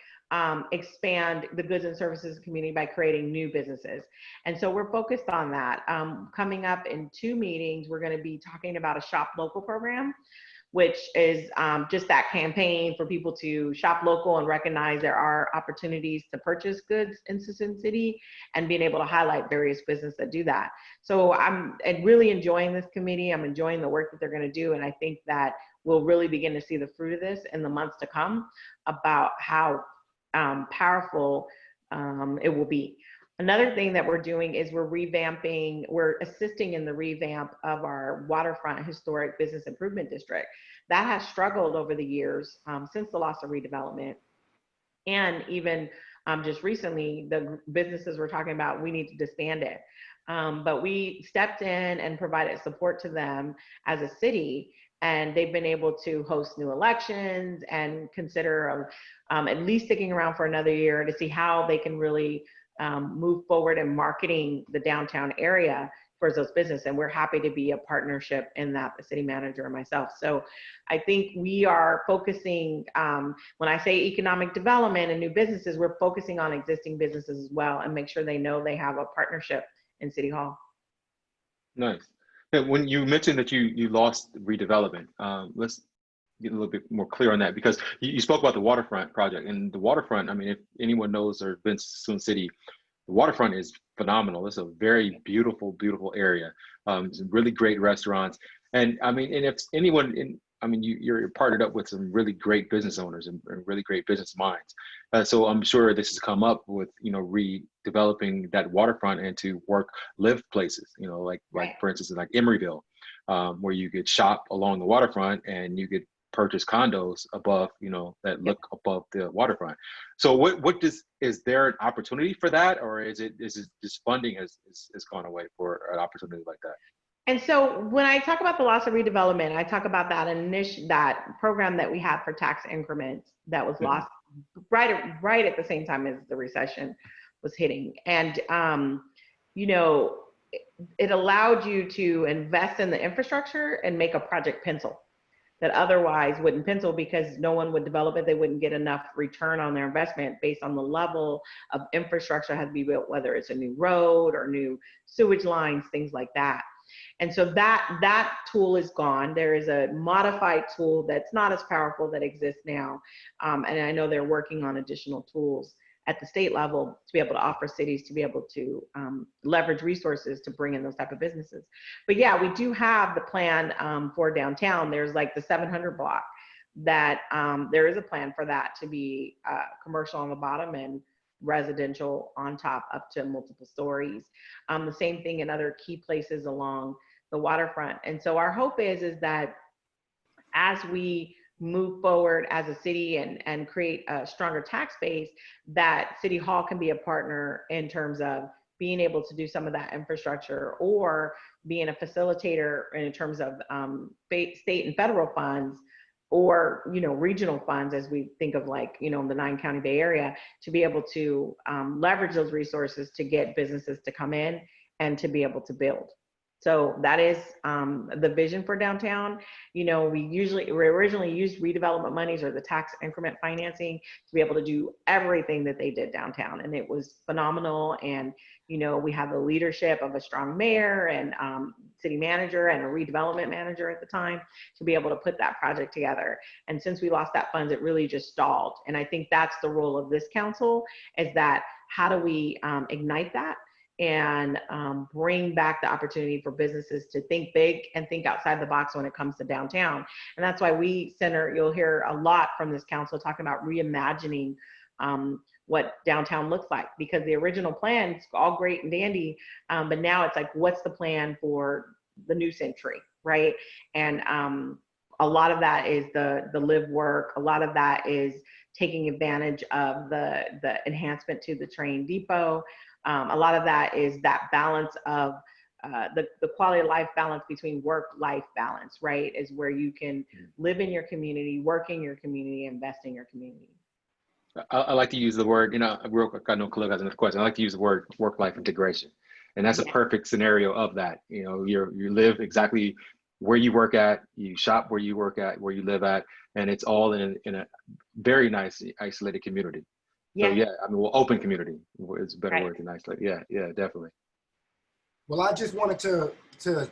expand the goods and services community by creating new businesses. And so we're focused on that. Coming up in 2 meetings, we're going to be talking about a shop local program, which is just that campaign for people to shop local and recognize there are opportunities to purchase goods in Suisun City, and being able to highlight various businesses that do that. So I'm really enjoying this committee. I'm enjoying the work that they're going to do. And I think that we'll really begin to see the fruit of this in the months to come about how powerful it will be. Another thing that we're doing is we're assisting in the revamp of our waterfront historic business improvement district. That has struggled over the years since the loss of redevelopment. And even just recently, the businesses we're talking about, we need to disband it. But we stepped in and provided support to them as a city, and they've been able to host new elections and consider at least sticking around for another year to see how they can really move forward in marketing the downtown area for those businesses. And we're happy to be a partnership in that, the city manager and myself. So I think we are focusing, when I say economic development and new businesses, we're focusing on existing businesses as well, and make sure they know they have a partnership in City Hall. Nice. When you mentioned that you lost redevelopment, let's get a little bit more clear on that, because you spoke about the waterfront project. And the waterfront, I mean, if anyone knows or been to Suisun City, the waterfront is phenomenal. It's a very beautiful, beautiful area. Some really great restaurants. And I mean, and if anyone you're partnered up with some really great business owners and really great business minds. So I'm sure this has come up with, redeveloping that waterfront into live places, like for instance, like Emeryville, where you could shop along the waterfront and you could purchase condos above, that look above the waterfront. So is there an opportunity for that, or is it just funding has gone away for an opportunity like that? And so when I talk about the loss of redevelopment, I talk about that program that we had for tax increments that was lost right at the same time as the recession was hitting. And, it allowed you to invest in the infrastructure and make a project pencil that otherwise wouldn't pencil, because no one would develop it. They wouldn't get enough return on their investment based on the level of infrastructure that has to be built, whether it's a new road or new sewage lines, things like that. And so that tool is gone. There is a modified tool that's not as powerful that exists now. And I know they're working on additional tools at the state level to be able to offer cities to be able to leverage resources to bring in those type of businesses. But yeah, we do have the plan for downtown. There's like the 700 block that there is a plan for that to be commercial on the bottom and residential on top up to multiple stories. The same thing in other key places along the waterfront. And so our hope is that as we move forward as a city and create a stronger tax base, that City Hall can be a partner in terms of being able to do some of that infrastructure, or being a facilitator in terms of state and federal funds, or, you know, regional funds, as we think of, like, you know, the 9-county Bay Area, to be able to leverage those resources to get businesses to come in and to be able to build. So that is the vision for downtown. You know, we originally used redevelopment monies or the tax increment financing to be able to do everything that they did downtown. And it was phenomenal. And, you know, we have the leadership of a strong mayor and city manager and a redevelopment manager at the time to be able to put that project together. And since we lost that funds, it really just stalled. And I think that's the role of this council, is that how do we ignite that and bring back the opportunity for businesses to think big and think outside the box when it comes to downtown. And that's why you'll hear a lot from this council talking about reimagining what downtown looks like, because the original plan is all great and dandy, but now it's like, what's the plan for the new century, right? And a lot of that is the live work. A lot of that is taking advantage of the enhancement to the train depot. A lot of that is that balance of the quality of life balance between work-life balance, right? Is where you can live in your community, work in your community, invest in your community. I like to use the word, you know, real quick, I know Khalil has another question. I like to use the word work-life integration. And that's a perfect scenario of that. You know, you live exactly where you work at, you shop where you work at, where you live at, and it's all in a very nice isolated community. So yeah, I mean, well, open community is a better word than isolate. Yeah, definitely. Well, I just wanted to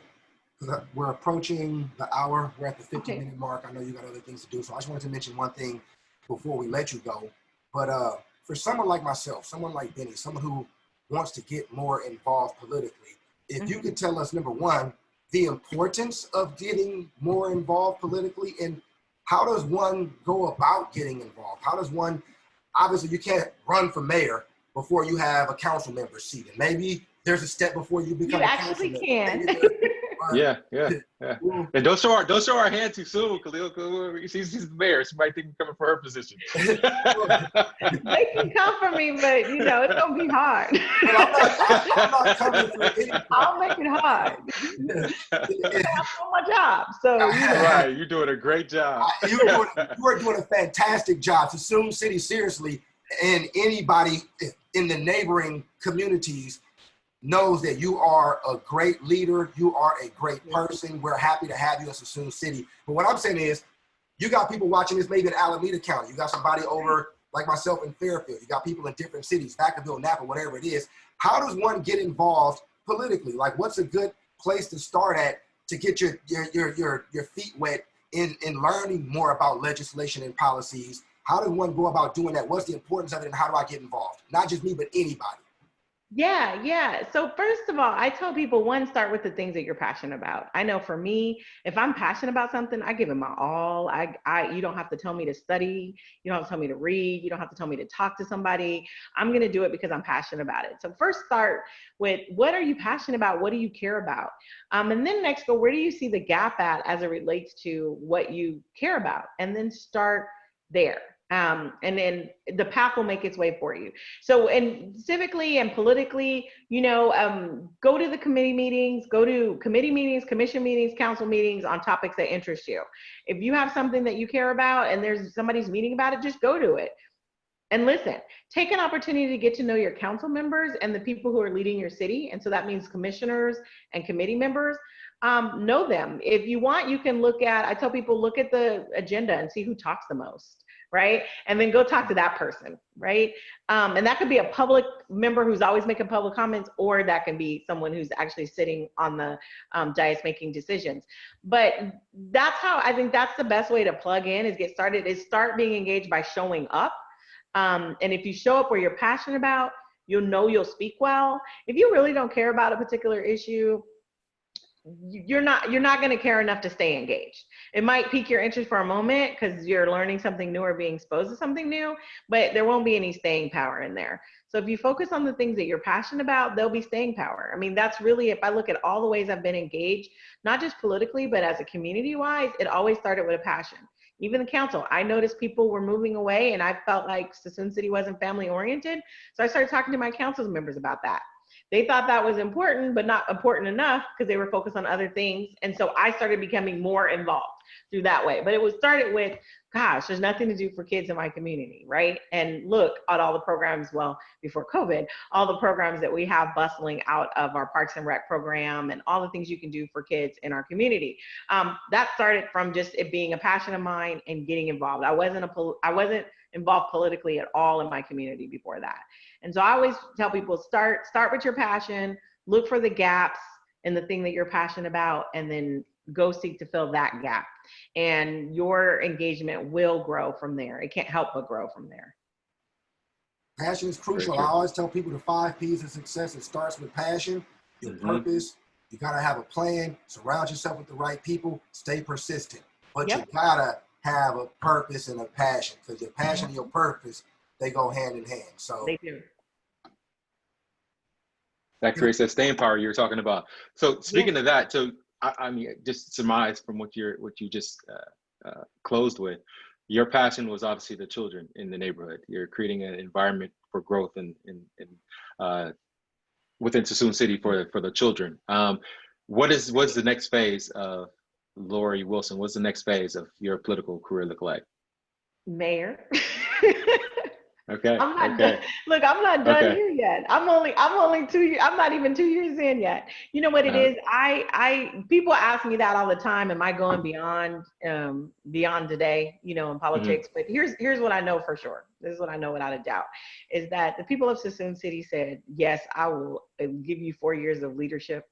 we're approaching the hour. We're at the 50-minute mark. I know you got other things to do, so I just wanted to mention one thing before we let you go. But for someone like myself, someone like Benny, someone who wants to get more involved politically, if you could tell us, number one, the importance of getting more involved politically, and how does one go about getting involved? How does one, obviously you can't run for mayor before you have a council member seat, and maybe there's a step before you become a council member. You actually can. Yeah. And don't show our hand too soon, Khalil. She's the mayor. She might think we're coming for her position. They can come for me, but you know, it's gonna be hard. I'm not coming for anything. I'll make it hard. That's my job. So you know. Right, you're doing a great job. You are doing a fantastic job. Suisun City, seriously, and anybody in the neighboring communities knows that you are a great leader. You are a great person. We're happy to have you in Suisun City. But what I'm saying is, you got people watching this maybe in Alameda County. You got somebody over like myself in Fairfield. You got people in different cities, Vacaville, Napa, whatever it is. How does one get involved politically? Like, what's a good place to start at to get your feet wet in learning more about legislation and policies? How does one go about doing that? What's the importance of it, and how do I get involved? Not just me, but anybody. Yeah. So first of all, I tell people, one, start with the things that you're passionate about. I know for me, if I'm passionate about something, I give it my all. You don't have to tell me to study. You don't have to tell me to read. You don't have to tell me to talk to somebody. I'm going to do it because I'm passionate about it. So first start with, what are you passionate about? What do you care about? And then next go, where do you see the gap at as it relates to what you care about? And then start there. And then the path will make its way for you. So, and civically and politically, you know, go to the committee meetings, commission meetings, council meetings on topics that interest you. If you have something that you care about and there's somebody's meeting about it, just go to it and listen. Take an opportunity to get to know your council members and the people who are leading your city. And so that means commissioners and committee members. Know them. If you want, you can I tell people, look at the agenda and see who talks the most. Right? And then go talk to that person, right? And that could be a public member who's always making public comments, or that can be someone who's actually sitting on the dais making decisions. But that's how I think that's the best way to plug in, is get started, is start being engaged by showing up. And if you show up where you're passionate about, you'll speak well. If you really don't care about a particular issue, you're not going to care enough to stay engaged. It might pique your interest for a moment because you're learning something new or being exposed to something new, but there won't be any staying power in there. So if you focus on the things that you're passionate about, there'll be staying power. I mean, that's really, if I look at all the ways I've been engaged, not just politically, but as a community-wise, it always started with a passion. Even the council, I noticed people were moving away and I felt like Suisun City wasn't family oriented. So I started talking to my council members about that. They thought that was important, but not important enough because they were focused on other things. And so I started becoming more involved through that way. But it was started with, gosh, there's nothing to do for kids in my community, right? And look at all the programs, well, before COVID, all the programs that we have bustling out of our Parks and Rec program and all the things you can do for kids in our community. That started from just it being a passion of mine and getting involved. I wasn't involved politically at all in my community before that. And so I always tell people, start with your passion, look for the gaps in the thing that you're passionate about, and then go seek to fill that gap. And your engagement will grow from there. It can't help but grow from there. Passion is crucial. I always tell people the 5 P's of success. It starts with passion, your purpose. You got to have a plan, surround yourself with the right people, stay persistent. But you got to have a purpose and a passion, because your passion and your purpose, they go hand in hand. So they do. That creates that staying power you were talking about. So speaking of that, so I mean, just surmise from what you just closed with, your passion was obviously the children in the neighborhood. You're creating an environment for growth in within Suisun City for the children. What's the next phase of Lori Wilson? What's the next phase of your political career look like? Mayor. Okay. Look, I'm not done here yet. I'm only 2 years. I'm not even 2 years in yet. You know what it is? People ask me that all the time. Am I going beyond today, in politics? But here's what I know for sure. This is what I know without a doubt, is that the people of Suisun City said, yes, I will give you 4 years of leadership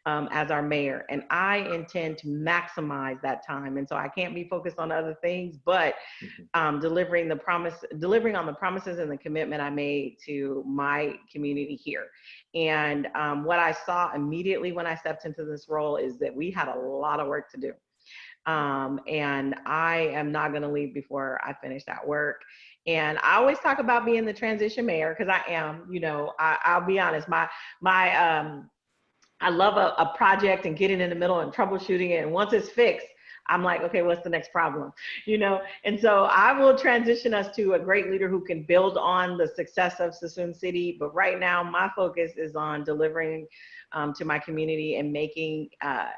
as our mayor. And I intend to maximize that time. And so I can't be focused on other things, but delivering on the promises and the commitment I made to my community here. And what I saw immediately when I stepped into this role is that we had a lot of work to do. And I am not going to leave before I finish that work. And I always talk about being the transition mayor, because I am, I'll be honest, I love a project and getting in the middle and troubleshooting it. And once it's fixed, I'm like, okay, what's the next problem? And so I will transition us to a great leader who can build on the success of Suisun City. But right now, my focus is on delivering to my community and making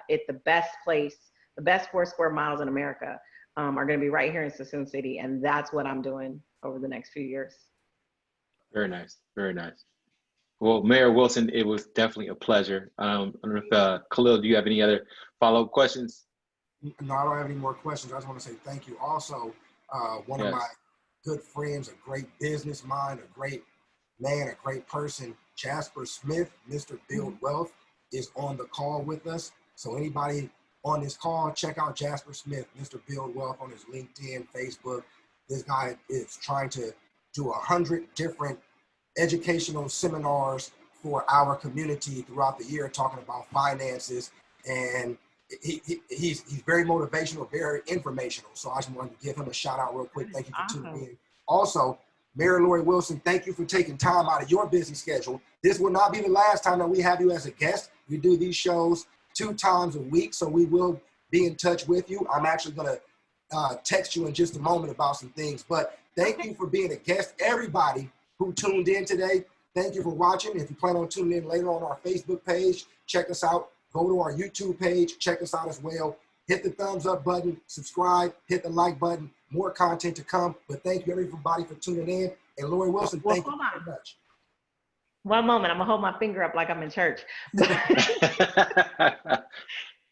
it the best place. The best 4 square miles in America are going to be right here in Suisun City. And that's what I'm doing over the next few years. Very nice. Very nice. Well, Mayor Wilson, it was definitely a pleasure. I don't know if Khalil, do you have any other follow-up questions? No, I don't have any more questions. I just want to say thank you. Also, one of my good friends, a great business mind, a great man, a great person, Jasper Smith, Mr. Build Wealth, is on the call with us. So anybody on this call, check out Jasper Smith, Mr. Build Wealth, on his LinkedIn, Facebook. This guy is trying to do 100 different educational seminars for our community throughout the year, talking about finances, and he's very motivational, very informational. So I just wanted to give him a shout out real quick. Thank you for tuning in. Also, Mayor Lori Wilson, thank you for taking time out of your busy schedule. This will not be the last time that we have you as a guest. We do these shows 2 times a week, so we will be in touch with you. I'm actually going to text you in just a moment about some things, but thank you for being a guest. Everybody who tuned in today, thank you for watching. If you plan on tuning in later on our Facebook page, check us out. Go to our YouTube page, check us out as well. Hit the thumbs up button, subscribe, hit the like button. More content to come. But thank you everybody for tuning in. And Lori Wilson, thank you very much. One moment, I'm gonna hold my finger up like I'm in church.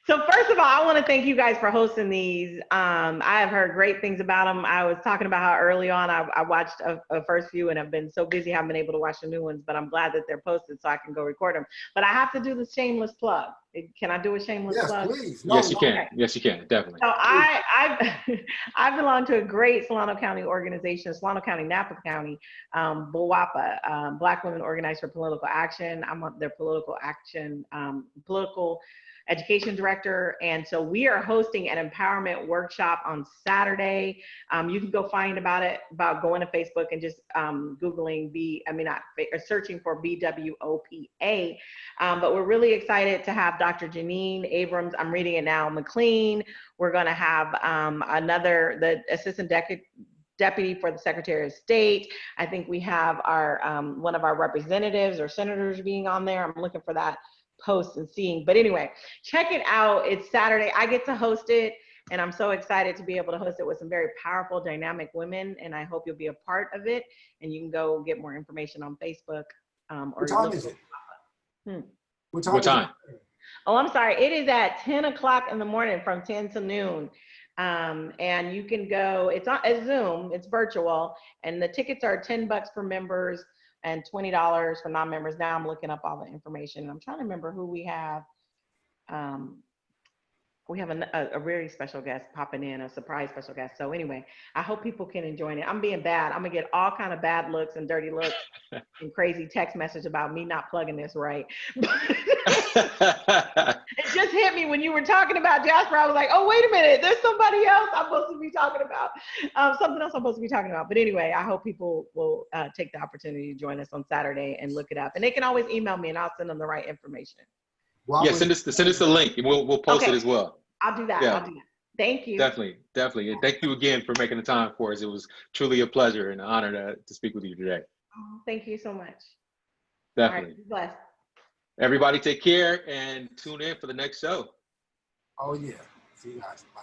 So first of all, I want to thank you guys for hosting these. I have heard great things about them. I was talking about how early on I watched a first few, and I've been so busy I haven't been able to watch the new ones, but I'm glad that they're posted so I can go record them. But I have to do the shameless plug. Can I do a shameless plug? Yes, please. Yes, you can. Yes, you can. Definitely. So I belong to a great Solano County organization, Solano County, Napa County, BWAPA, Black Women Organized for Political Action. I'm on their political education director. And so we are hosting an empowerment workshop on Saturday. You can go find about going to Facebook and just Googling searching for BWOPA. But we're really excited to have Dr. Janine Abrams, I'm reading it now, McLean. We're going to have the assistant deputy for the Secretary of State. I think we have our one of our representatives or senators being on there. I'm looking for that post and seeing. But anyway, check it out. It's Saturday. I get to host it, and I'm so excited to be able to host it with some very powerful, dynamic women. And I hope you'll be a part of it. And you can go get more information on Facebook. What time is it? What time? Oh, I'm sorry. It is at 10 o'clock in the morning from 10 to noon. And you can go, it's on a Zoom, it's virtual, and the tickets are $10 for members and $20 for non-members. Now I'm looking up all the information. I'm trying to remember who we have. We have a very special guest popping in, a surprise special guest. So anyway, I hope people can enjoy it. I'm being bad. I'm gonna get all kind of bad looks and dirty looks and crazy text message about me not plugging this right. It just hit me when you were talking about Jasper. I was like, oh, wait a minute. There's somebody else I'm supposed to be talking about. Something else I'm supposed to be talking about. But anyway, I hope people will take the opportunity to join us on Saturday and look it up. And they can always email me and I'll send them the right information. Well, Yeah, send us the link and we'll post it as well. I'll do that. Yeah. I'll do that. Thank you. Definitely. And thank you again for making the time for us. It was truly a pleasure and an honor to speak with you today. Oh, thank you so much. Definitely. All right, blessed. Everybody take care and tune in for the next show. oh yeah. See you guys. Bye.